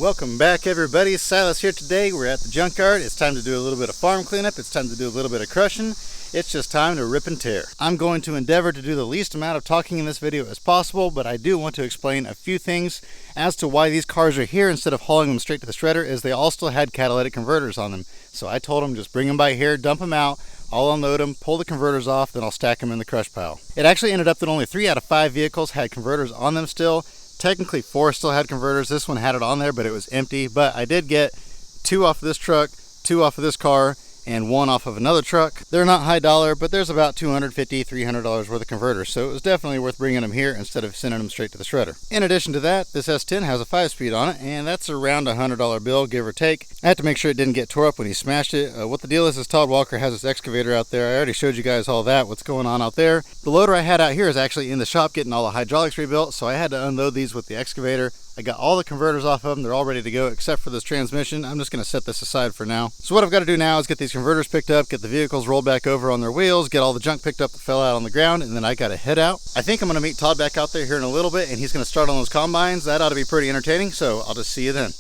Welcome back, everybody. Silas here today. We're at the junkyard. It's time to do a little bit of farm cleanup. It's time to do a little bit of crushing. It's just time to rip and tear. I'm going to endeavor to do the least amount of talking in this video as possible, but I do want to explain a few things as to why these cars are here instead of hauling them straight to the shredder, as they all still had catalytic converters on them. So I told them just bring them by here, dump them out, I'll unload them, pull the converters off, then I'll stack them in the crush pile. It actually ended up that only 3 out of 5 vehicles had converters on them still. Technically 4 still had converters. This one had it on there, but it was empty. But I did get 2 off of this truck, 2 off of this car, and 1 off of another truck. They're not high dollar, but there's about $250, $300 worth of converters, so it was definitely worth bringing them here instead of sending them straight to the shredder. In addition to that, this S10 has a 5-speed on it, and that's around a $100 bill, give or take. I had to make sure it didn't get tore up when he smashed it. What the deal is Todd Walker has his excavator out there. I already showed you guys all that, what's going on out there. The loader I had out here is actually in the shop getting all the hydraulics rebuilt, so I had to unload these with the excavator. I got all the converters off of them. They're all ready to go except for this transmission. I'm just going to set this aside for now. So what I've got to do now is get these converters picked up, get the vehicles rolled back over on their wheels, get all the junk picked up that fell out on the ground, and then I got to head out. I think I'm going to meet Todd back out there here in a little bit, and he's going to start on those combines. That ought to be pretty entertaining, so I'll just see you then.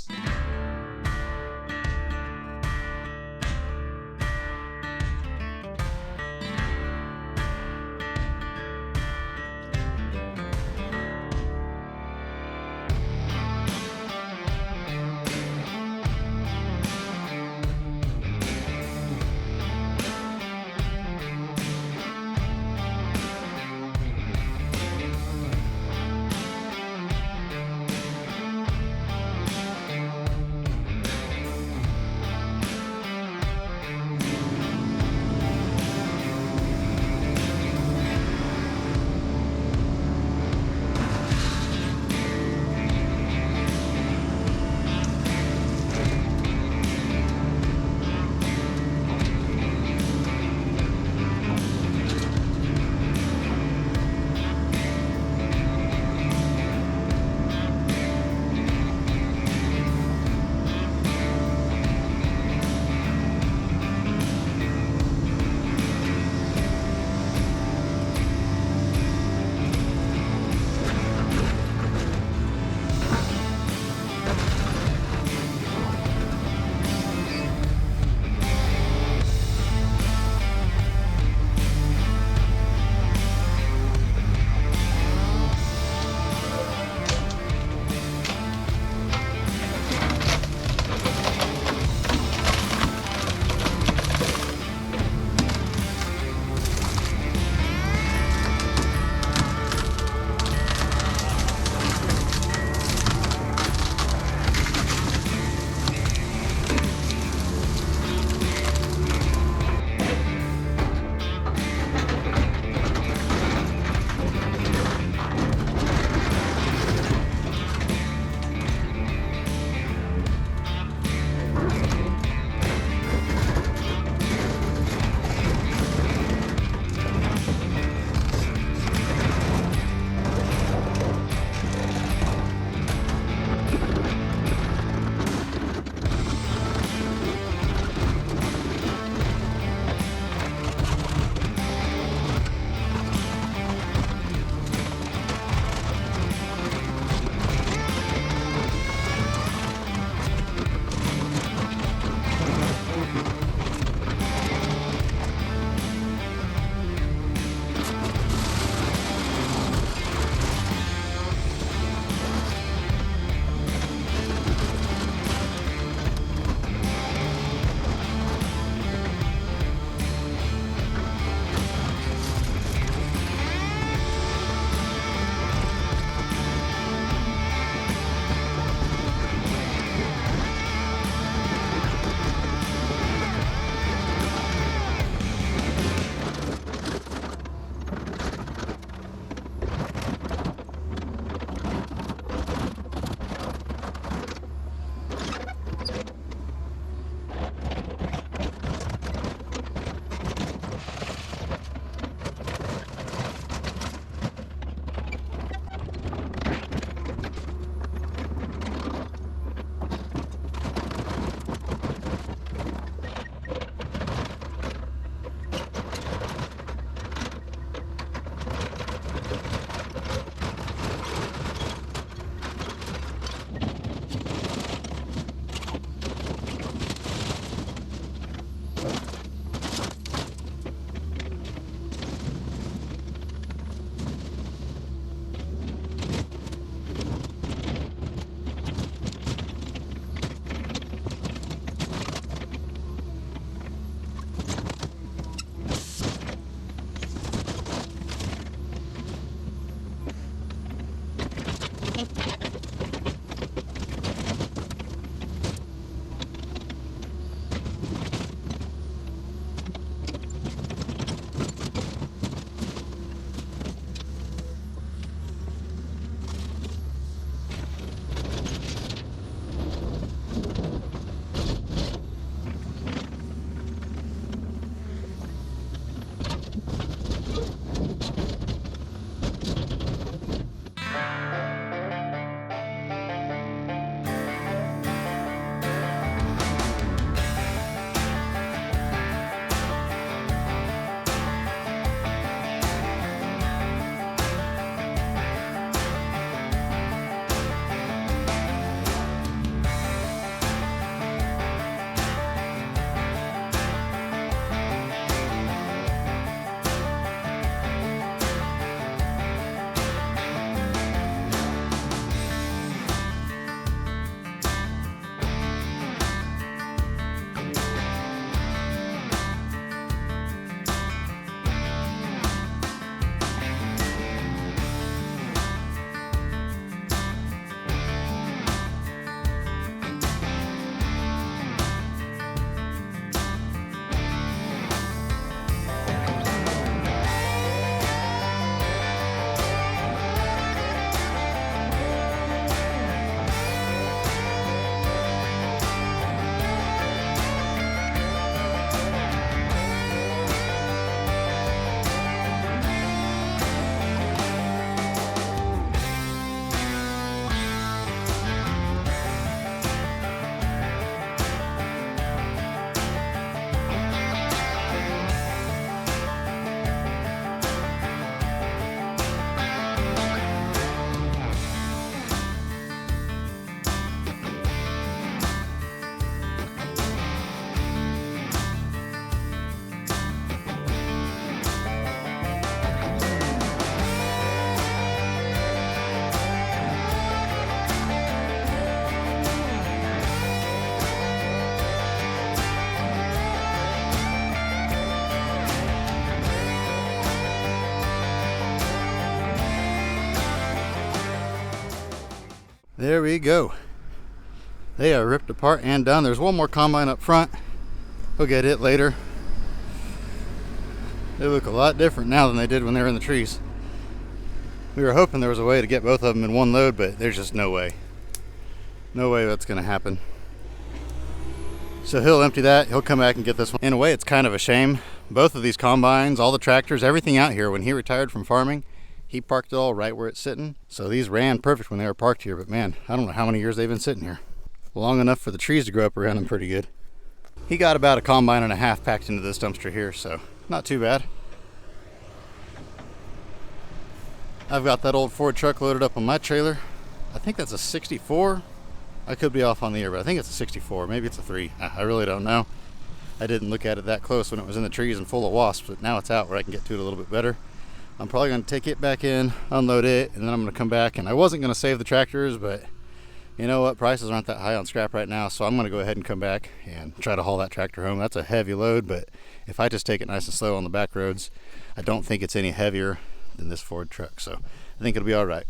There we go. They are ripped apart and done. There's one more combine up front. We'll get it later. They look a lot different now than they did when they were in the trees. We were hoping there was a way to get both of them in one load, but there's just no way. No way that's gonna happen. So he'll empty that, he'll come back and get this one. In a way, it's kind of a shame. Both of these combines, all the tractors, everything out here, when he retired from farming, he parked it all right where it's sitting. So these ran perfect when they were parked here, but man, I don't know how many years they've been sitting here. Long enough for the trees to grow up around them pretty good. He got about a combine and a half packed into this dumpster here, so not too bad. I've got that old Ford truck loaded up on my trailer. I think that's a 64. I could be off on the year, but I think it's a 64. Maybe it's a 3. I really don't know. I didn't look at it that close when it was in the trees and full of wasps, but now it's out where I can get to it a little bit better. I'm probably going to take it back in, unload it, and then I'm going to come back. And I wasn't going to save the tractors, but you know what? Prices aren't that high on scrap right now, so I'm going to go ahead and come back and try to haul that tractor home. That's a heavy load, but if I just take it nice and slow on the back roads, I don't think it's any heavier than this Ford truck, so I think it'll be all right.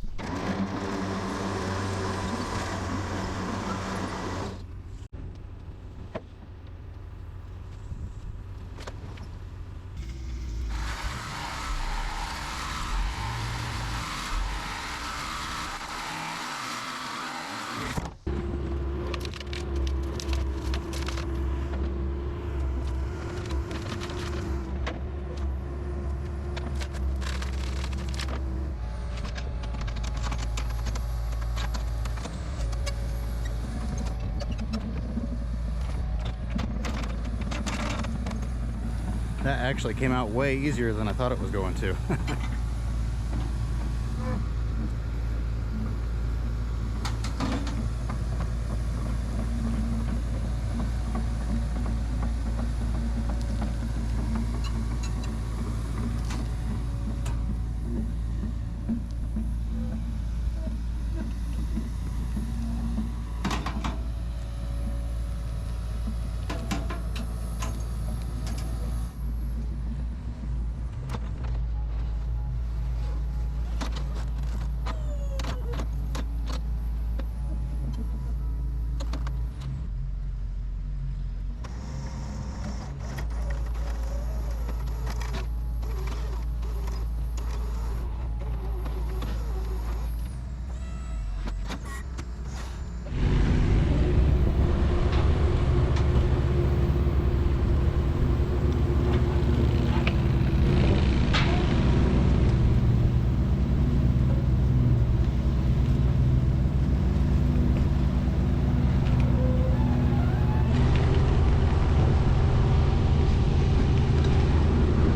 That actually came out way easier than I thought it was going to.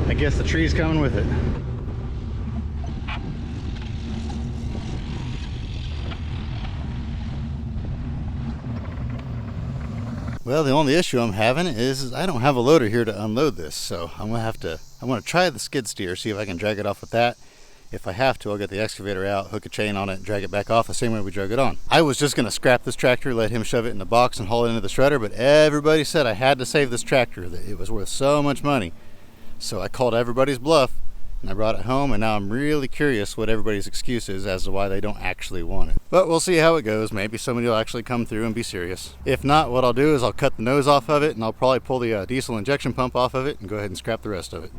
I guess the tree's coming with it. Well, the only issue I'm having is I don't have a loader here to unload this, so I'm gonna try the skid steer, see if I can drag it off with that. If I have to, I'll get the excavator out, hook a chain on it, and drag it back off the same way we drug it on. I was just gonna scrap this tractor, let him shove it in the box and haul it into the shredder, but everybody said I had to save this tractor, that it was worth so much money. So I called everybody's bluff and I brought it home, and now I'm really curious what everybody's excuse is as to why they don't actually want it. But we'll see how it goes. Maybe somebody will actually come through and be serious. If not, what I'll do is I'll cut the nose off of it, and I'll probably pull the diesel injection pump off of it and go ahead and scrap the rest of it.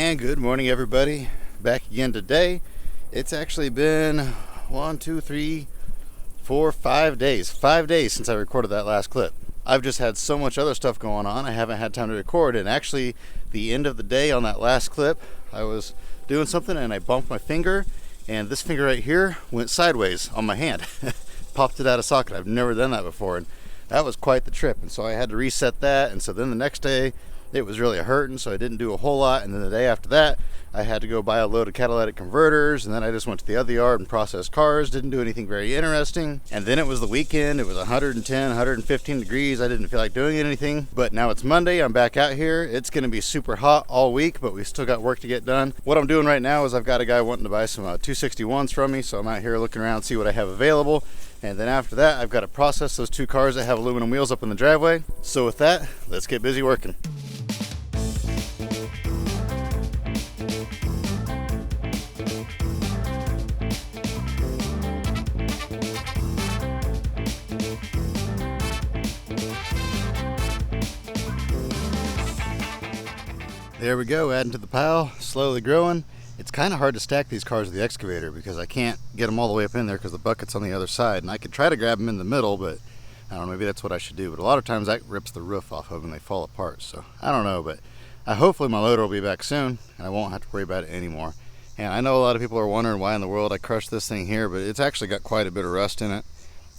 And good morning, everybody. Back again today. It's actually been 1, 2, 3, 4, 5 days. 5 days since I recorded that last clip. I've just had so much other stuff going on, I haven't had time to record. And actually, the end of the day on that last clip, I was doing something and I bumped my finger, and this finger right here went sideways on my hand. Popped it out of socket. I've never done that before, and that was quite the trip. And so I had to reset that, and so then the next day it was really hurting, so I didn't do a whole lot. And then the day after that, I had to go buy a load of catalytic converters, and then I just went to the other yard and processed cars. Didn't do anything very interesting. And then it was the weekend. It was 110, 115 degrees. I didn't feel like doing anything. But now it's Monday. I'm back out here. It's going to be super hot all week, but we still got work to get done. What I'm doing right now is I've got a guy wanting to buy some 261s from me, so I'm out here looking around, see what I have available. And then after that, I've got to process those 2 cars that have aluminum wheels up in the driveway. So with that, let's get busy working. There we go, adding to the pile, slowly growing. It's kind of hard to stack these cars with the excavator because I can't get them all the way up in there because the bucket's on the other side. And I could try to grab them in the middle, but I don't know, maybe that's what I should do. But a lot of times that rips the roof off of them and they fall apart. So I don't know, but hopefully my loader will be back soon and I won't have to worry about it anymore. And I know a lot of people are wondering why in the world I crushed this thing here, but it's actually got quite a bit of rust in it.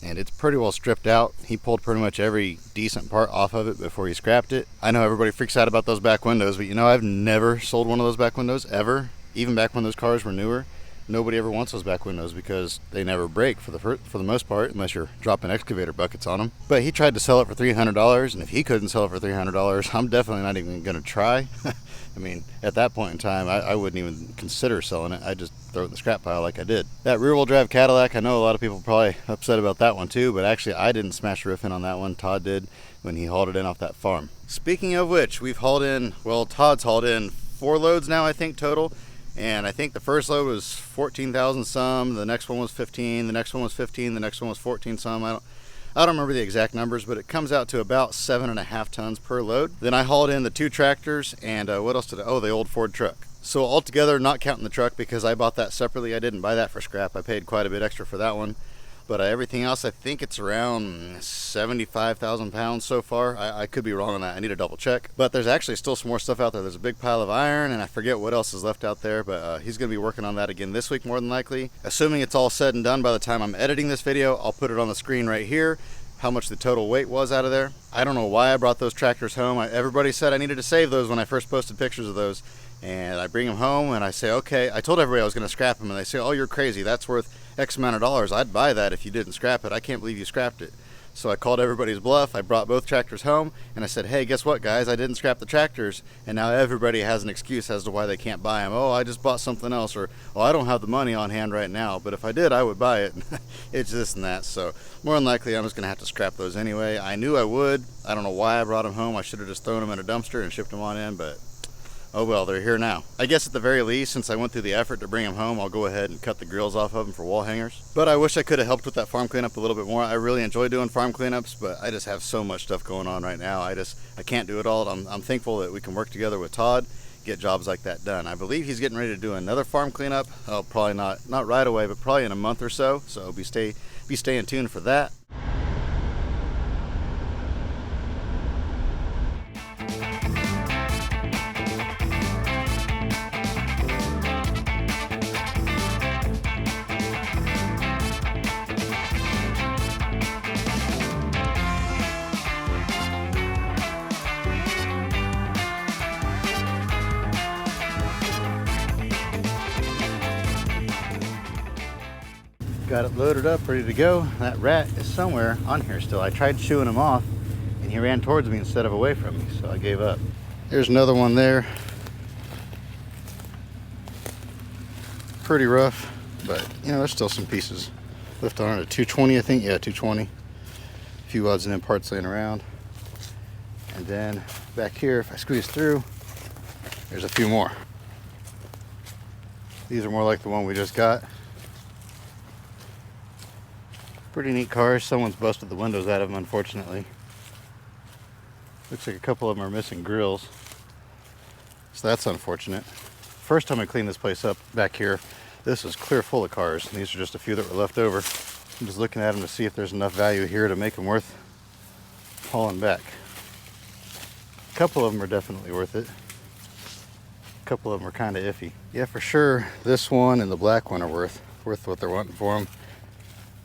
And it's pretty well stripped out. He pulled pretty much every decent part off of it before he scrapped it. I know everybody freaks out about those back windows, but you know, I've never sold one of those back windows ever. Even back when those cars were newer, nobody ever wants those back windows because they never break for the most part, unless you're dropping excavator buckets on them. But he tried to sell it for $300, and if he couldn't sell it for $300, I'm definitely not even going to try. I mean, at that point in time, I wouldn't even consider selling it. I'd just throw it in the scrap pile like I did. That rear-wheel drive Cadillac, I know a lot of people probably upset about that one too, but actually I didn't smash the roof in on that one. Todd did when he hauled it in off that farm. Speaking of which, we've hauled in, well, Todd's hauled in 4 loads now, I think, total. And I think the first load was 14,000 some, the next one was 15, the next one was 15, the next one was 14 some. I don't remember the exact numbers, but it comes out to about 7.5 tons per load. Then I hauled in the 2 tractors and what else did I, oh, the old Ford truck. So altogether, not counting the truck because I bought that separately. I didn't buy that for scrap. I paid quite a bit extra for that one. But everything else, I think it's around 75,000 pounds so far. I could be wrong on that. I need to double check. But there's actually still some more stuff out there. There's a big pile of iron, and I forget what else is left out there. But he's going to be working on that again this week, more than likely. Assuming it's all said and done by the time I'm editing this video, I'll put it on the screen right here, how much the total weight was out of there. I don't know why I brought those tractors home. Everybody said I needed to save those when I first posted pictures of those. And I bring them home and I say, okay, I told everybody I was going to scrap them, and they say, oh, you're crazy, that's worth X amount of dollars. I'd buy that if you didn't scrap it. I can't believe you scrapped it. So I called everybody's bluff. I brought both tractors home and I said, hey, guess what, guys? I didn't scrap the tractors. And now everybody has an excuse as to why they can't buy them. Oh, I just bought something else, or oh, I don't have the money on hand right now, but if I did, I would buy it. It's this and that. So more than likely, I'm just going to have to scrap those anyway. I knew I would. I don't know why I brought them home. I should have just thrown them in a dumpster and shipped them on in, but oh well, they're here now. I guess at the very least, since I went through the effort to bring them home, I'll go ahead and cut the grills off of them for wall hangers. But I wish I could have helped with that farm cleanup a little bit more. I really enjoy doing farm cleanups, but I just have so much stuff going on right now. I can't do it all. I'm thankful that we can work together with Todd, get jobs like that done. I believe he's getting ready to do another farm cleanup. Oh, probably not right away, but probably in a month or so. So be staying tuned for that. Got it loaded up, ready to go. That rat is somewhere on here still. I tried shooing him off and he ran towards me instead of away from me, so I gave up. There's another one there. Pretty rough, but you know, there's still some pieces left on it. A 220, I think. Yeah, 220. A few odds and ends parts laying around. And then back here, if I squeeze through, there's a few more. These are more like the one we just got. Pretty neat cars. Someone's busted the windows out of them, unfortunately. Looks like a couple of them are missing grills, so that's unfortunate. first time I cleaned this place up back here, this was clear full of cars. And these are just a few that were left over. I'm just looking at them to see if there's enough value here to make them worth hauling back. A couple of them are definitely worth it. A couple of them are kind of iffy. Yeah, for sure, this one and the black one are worth what they're wanting for them.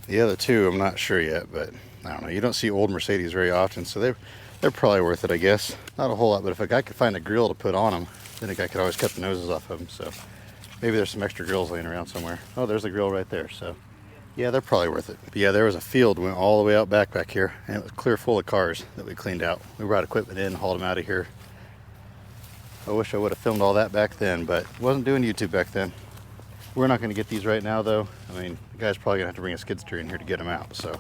The other two, I'm not sure yet, but I don't know. You don't see old Mercedes very often, so they're probably worth it, I guess. Not a whole lot, but if a guy could find a grill to put on them, then a guy could always cut the noses off of them. So maybe there's some extra grills laying around somewhere. Oh, there's a grill right there. So yeah, they're probably worth it. But yeah, there was a field went all the way out back here, and it was clear full of cars that we cleaned out. We brought equipment in, hauled them out of here. I wish I would have filmed all that back then, but wasn't doing YouTube back then. We're not going to get these right now, though. I mean, the guy's probably going to have to bring a skid steer in here to get them out, so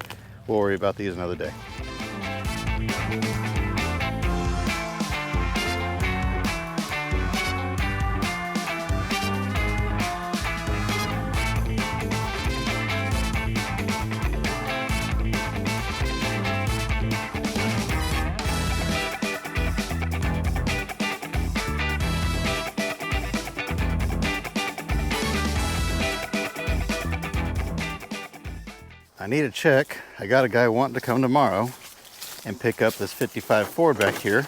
we'll worry about these another day. I need a check. I got a guy wanting to come tomorrow and pick up this 55 Ford back here.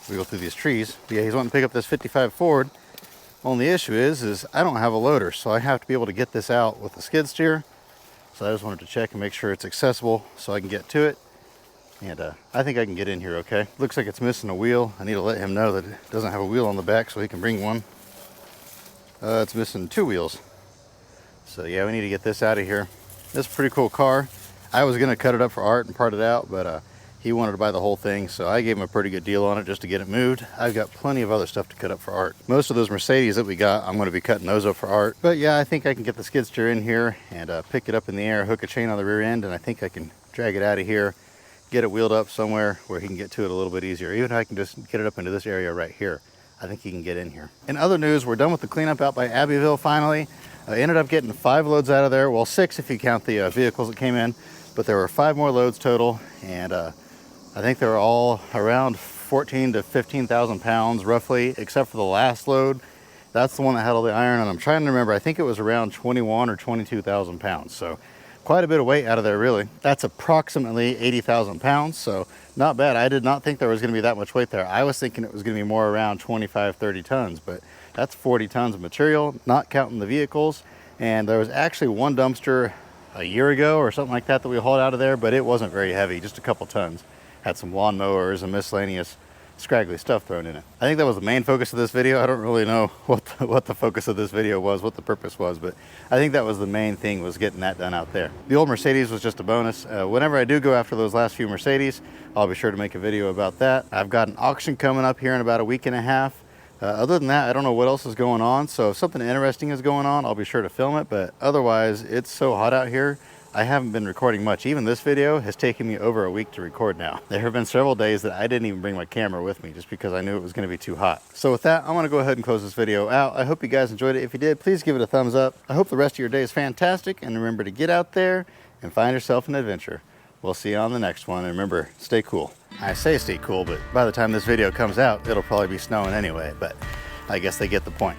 We go through these trees. Yeah, he's wanting to pick up this 55 Ford. Only issue is I don't have a loader, so I have to be able to get this out with the skid steer. So I just wanted to check and make sure it's accessible so I can get to it. And I think I can get in here okay. Looks like it's missing a wheel. I need to let him know that it doesn't have a wheel on the back so he can bring one. It's missing 2 wheels. So yeah, we need to get this out of here. This is a pretty cool car. I was going to cut it up for art and part it out, but he wanted to buy the whole thing, so I gave him a pretty good deal on it just to get it moved. I've got plenty of other stuff to cut up for art. Most of those Mercedes that we got, I'm going to be cutting those up for art. But yeah, I think I can get the skid steer in here and pick it up in the air, hook a chain on the rear end, and I think I can drag it out of here, get it wheeled up somewhere where he can get to it a little bit easier. Even if I can just get it up into this area right here, I think he can get in here. In other news, we're done with the cleanup out by Abbeville finally. I ended up getting 5 loads out of there. Well, 6 if you count the vehicles that came in, but there were 5 more loads total, and I think they were all around 14 to 15,000 pounds roughly, except for the last load. That's the one that had all the iron, and I'm trying to remember, I think it was around 21 or 22,000 pounds. So quite a bit of weight out of there, really. That's approximately 80,000 pounds, so not bad. I did not think there was going to be that much weight there. I was thinking it was going to be more around 25, 30 tons, but that's 40 tons of material, not counting the vehicles. And there was actually one dumpster a year ago or something like that that we hauled out of there, but it wasn't very heavy, just a couple tons. Had some lawn mowers and miscellaneous scraggly stuff thrown in it. I think that was the main focus of this video. I don't really know what the focus of this video was, what the purpose was, but I think that was the main thing, was getting that done out there. The old Mercedes was just a bonus. Whenever I do go after those last few Mercedes, I'll be sure to make a video about that. I've got an auction coming up here in about a week and a half. Other than that, I don't know what else is going on, so if something interesting is going on, I'll be sure to film it, but otherwise, it's so hot out here, I haven't been recording much. Even this video has taken me over a week to record now. There have been several days that I didn't even bring my camera with me just because I knew it was going to be too hot. So with that, I'm going to go ahead and close this video out. I hope you guys enjoyed it. If you did, please give it a thumbs up. I hope the rest of your day is fantastic, and remember to get out there and find yourself an adventure. We'll see you on the next one, and remember, stay cool. I say stay cool, but by the time this video comes out, it'll probably be snowing anyway, but I guess they get the point.